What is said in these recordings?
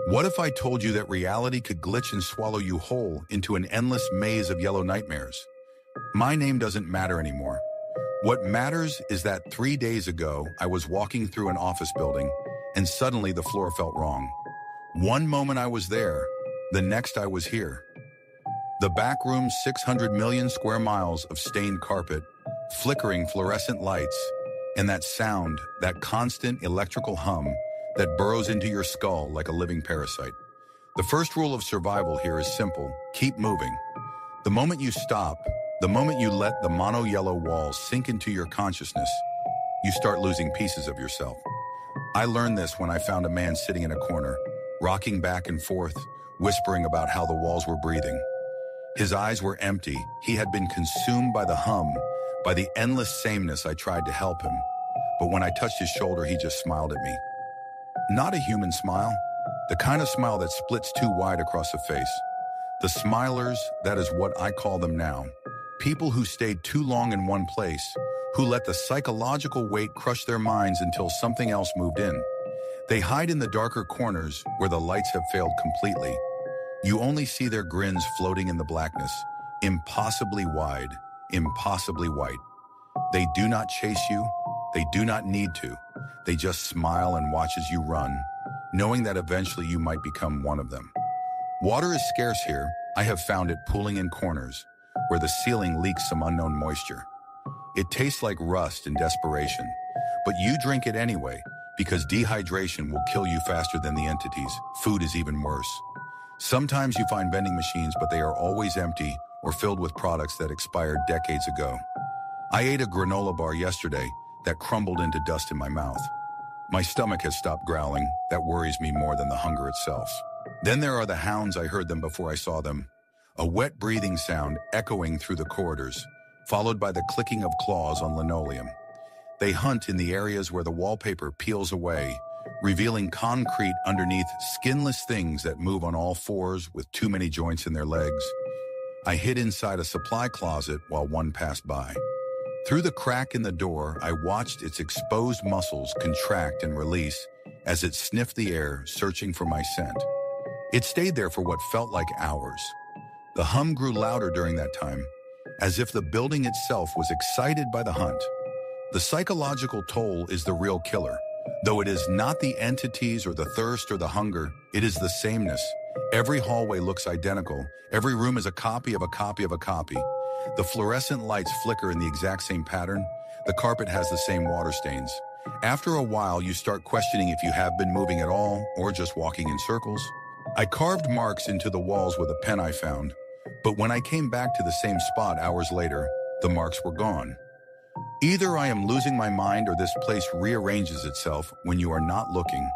What if I told you that reality could glitch and swallow you whole into an endless maze of yellow nightmares? My name doesn't matter anymore. What matters is that 3 days ago, I was walking through an office building, and suddenly the floor felt wrong. One moment I was there, the next I was here. The Backrooms, 600 million square miles of stained carpet, flickering fluorescent lights, and that sound, that constant electrical hum that burrows into your skull like a living parasite. The first rule of survival here is simple: keep moving. The moment you stop, the moment you let the mono-yellow walls sink into your consciousness, you start losing pieces of yourself. I learned this when I found a man sitting in a corner, rocking back and forth, whispering about how the walls were breathing. His eyes were empty. He had been consumed by the hum, by the endless sameness. I tried to help him, but when I touched his shoulder, he just smiled at me. Not a human smile, the kind of smile that splits too wide across a face. The smilers, that is what I call them now. People who stayed too long in one place, who let the psychological weight crush their minds until something else moved in. They hide in the darker corners where the lights have failed completely. You only see their grins floating in the blackness, impossibly wide, impossibly white. They do not chase you. They do not need to. They just smile and watch as you run, knowing that eventually you might become one of them. Water is scarce here. I have found it pooling in corners, where the ceiling leaks some unknown moisture. It tastes like rust and desperation, but you drink it anyway, because dehydration will kill you faster than the entities. Food is even worse. Sometimes you find vending machines, but they are always empty or filled with products that expired decades ago. I ate a granola bar yesterday that crumbled into dust in my mouth. My stomach has stopped growling. That worries me more than the hunger itself. Then there are the hounds. I heard them before I saw them. A wet breathing sound echoing through the corridors, followed by the clicking of claws on linoleum. They hunt in the areas where the wallpaper peels away, revealing concrete underneath skinless things that move on all fours with too many joints in their legs. I hid inside a supply closet while one passed by. Through the crack in the door, I watched its exposed muscles contract and release as it sniffed the air, searching for my scent. It stayed there for what felt like hours. The hum grew louder during that time, as if the building itself was excited by the hunt. The psychological toll is the real killer. Though it is not the entities or the thirst or the hunger, it is the sameness. Every hallway looks identical. Every room is a copy of a copy of a copy. The fluorescent lights flicker in the exact same pattern. The carpet has the same water stains. After a while, you start questioning if you have been moving at all or just walking in circles. I carved marks into the walls with a pen I found, but when I came back to the same spot hours later, the marks were gone. Either I am losing my mind or this place rearranges itself when you are not looking.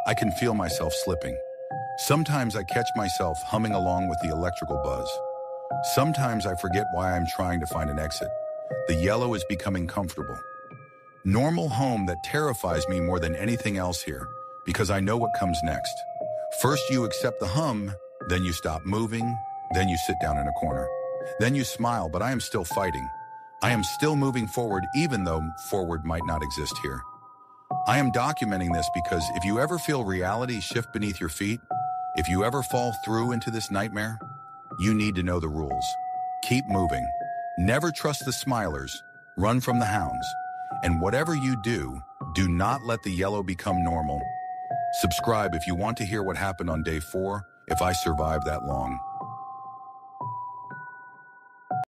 I can feel myself slipping. Sometimes I catch myself humming along with the electrical buzz. Sometimes I forget why I'm trying to find an exit. The yellow is becoming comfortable. Normal home that terrifies me more than anything else here, because I know what comes next. First you accept the hum, then you stop moving, then you sit down in a corner. Then you smile, but I am still fighting. I am still moving forward even though forward might not exist here. I am documenting this because if you ever feel reality shift beneath your feet, if you ever fall through into this nightmare, you need to know the rules. Keep moving. Never trust the smilers. Run from the hounds. And whatever you do, do not let the yellow become normal. Subscribe if you want to hear what happened on day 4, if I survive that long.